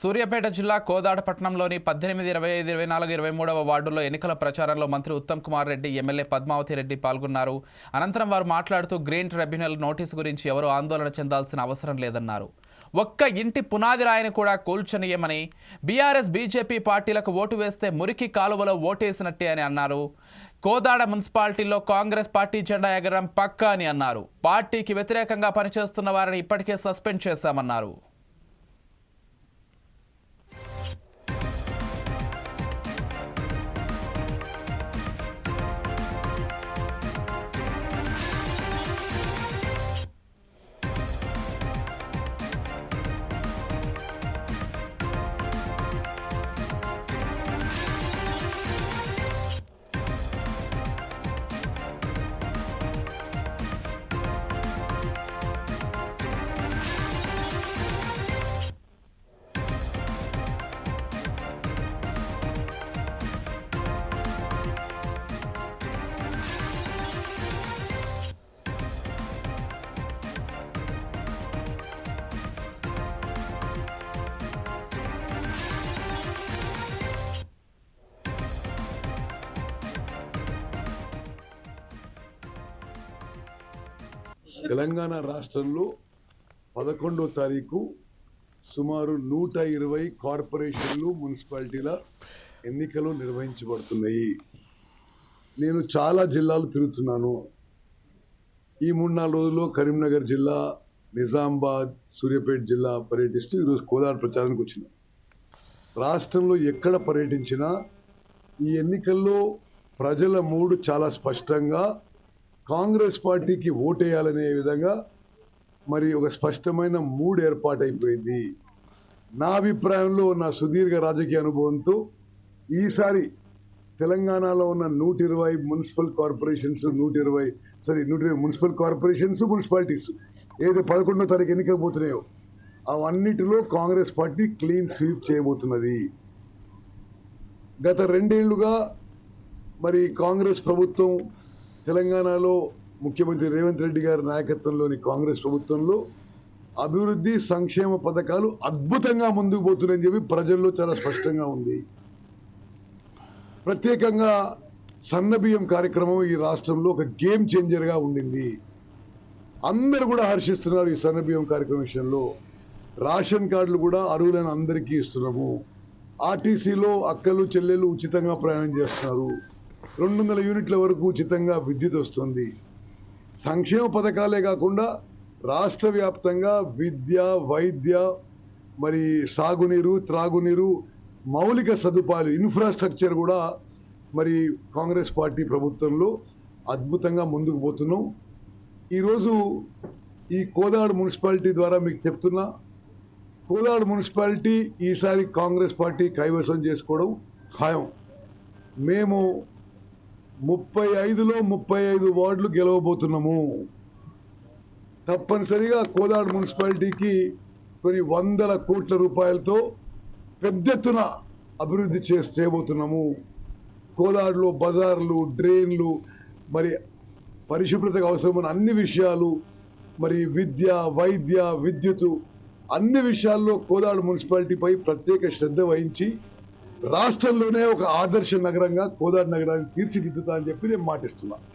సూర్యాపేట జిల్లా కోదాడ పట్టణంలోని 18, 25, 24, 23వ వార్డుల్లో ఎన్నికల ప్రచారంలో మంత్రి ఉత్తమ్ కుమార్ రెడ్డి, ఎమ్మెల్యే పద్మావతి రెడ్డి పాల్గొన్నారు. అనంతరం వారు మాట్లాడుతూ గ్రీన్ ట్రిబ్యునల్ నోటీసు గురించి ఎవరూ ఆందోళన చెందాల్సిన అవసరం లేదన్నారు. ఒక్క ఇంటి పునాది రాయిని కూడా కూల్చనీయమని, బీఆర్ఎస్ బీజేపీ పార్టీలకు ఓటు వేస్తే మురికి కాలువలో ఓటేసినట్టే అని అన్నారు. కోదాడ మున్సిపాలిటీలో కాంగ్రెస్ పార్టీ జెండా ఎగరడం పక్కా అని అన్నారు. పార్టీకి వ్యతిరేకంగా పనిచేస్తున్న వారిని ఇప్పటికే సస్పెండ్ చేశామన్నారు. తెలంగాణ రాష్ట్రంలో 11వ తారీఖు సుమారు 120 కార్పొరేషన్లు, మున్సిపాలిటీల ఎన్నికలు నిర్వహించబడుతున్నాయి. నేను చాలా జిల్లాలు తిరుగుతున్నాను. ఈ 3-4 రోజుల్లో కరీంనగర్ జిల్లా, నిజామాబాద్, సూర్యాపేట జిల్లా పర్యటిస్తూ ఈరోజు కోదాడ ప్రచారానికి వచ్చిన. రాష్ట్రంలో ఎక్కడ పర్యటించినా ఈ ఎన్నికల్లో ప్రజల మూడు చాలా స్పష్టంగా కాంగ్రెస్ పార్టీకి ఓటేయాలనే విధంగా మరి ఒక స్పష్టమైన మూడ్ ఏర్పాటైపోయింది. నా అభిప్రాయంలో, నా సుదీర్ఘ రాజకీయ అనుభవంతో ఈసారి తెలంగాణలో ఉన్న 120 municipal corporations, 120 municipal corporations, municipalities ఏదో 11వ తారీఖు ఎన్నికలు పోతున్నాయో అవన్నిటిలో కాంగ్రెస్ పార్టీ క్లీన్ స్వీప్ చేయబోతున్నది. గత 2 ఏళ్లుగా మరి కాంగ్రెస్ ప్రభుత్వం తెలంగాణలో ముఖ్యమంత్రి రేవంత్ రెడ్డి గారి నాయకత్వంలోని కాంగ్రెస్ ప్రభుత్వంలో అభివృద్ధి, సంక్షేమ పథకాలు అద్భుతంగా ముందుకు పోతున్నాయని చెప్పి ప్రజల్లో చాలా స్పష్టంగా ఉంది. ప్రత్యేకంగా సన్నబియ్యం కార్యక్రమం ఈ రాష్ట్రంలో ఒక గేమ్ చేంజర్గా ఉండింది. అందరూ కూడా హర్షిస్తున్నారు ఈ సన్నబియ్యం కార్యక్రమం విషయంలో. రేషన్ కార్డులు కూడా అర్హులైన అందరికీ ఇస్తున్నాము. ఆర్టీసీలో అక్కలు, చెల్లెలు ఉచితంగా ప్రయాణం చేస్తున్నారు. 200 యూనిట్ల వరకు ఉచితంగా విద్యుత్ వస్తుంది. సంక్షేమ పథకాలే కాకుండా రాష్ట్ర వ్యాప్తంగా విద్య, వైద్య, మరి సాగునీరు, త్రాగునీరు, మౌలిక సదుపాయాలు, ఇన్ఫ్రాస్ట్రక్చర్ కూడా మరి కాంగ్రెస్ పార్టీ ప్రభుత్వంలో అద్భుతంగా ముందుకు పోతున్నాం. ఈరోజు ఈ కోదాడ మున్సిపాలిటీ ద్వారా మీకు చెప్తున్నా, కోదాడ మున్సిపాలిటీ ఈసారి కాంగ్రెస్ పార్టీ కైవసం చేసుకోవడం ఖాయం. మేము 35లో 35 వార్డులు గెలవబోతున్నాము. తప్పనిసరిగా కోదాడ మున్సిపాలిటీకి కొన్ని 100 కోట్ల రూపాయలతో పెద్ద ఎత్తున అభివృద్ధి చేయబోతున్నాము. కోదాడలో బజార్లు, డ్రైన్లు, మరి పరిశుభ్రతకు అవసరమైన అన్ని విషయాలు, మరి విద్య, వైద్య, విద్యుత్ అన్ని విషయాల్లో కోదాడ మున్సిపాలిటీపై ప్రత్యేక శ్రద్ధ వహించి రాష్ట్రంలోనే ఒక ఆదర్శ నగరంగా కోదాడ నగరాన్ని తీర్చిదిద్దుతా అని చెప్పి నేను మాటిస్తున్నా.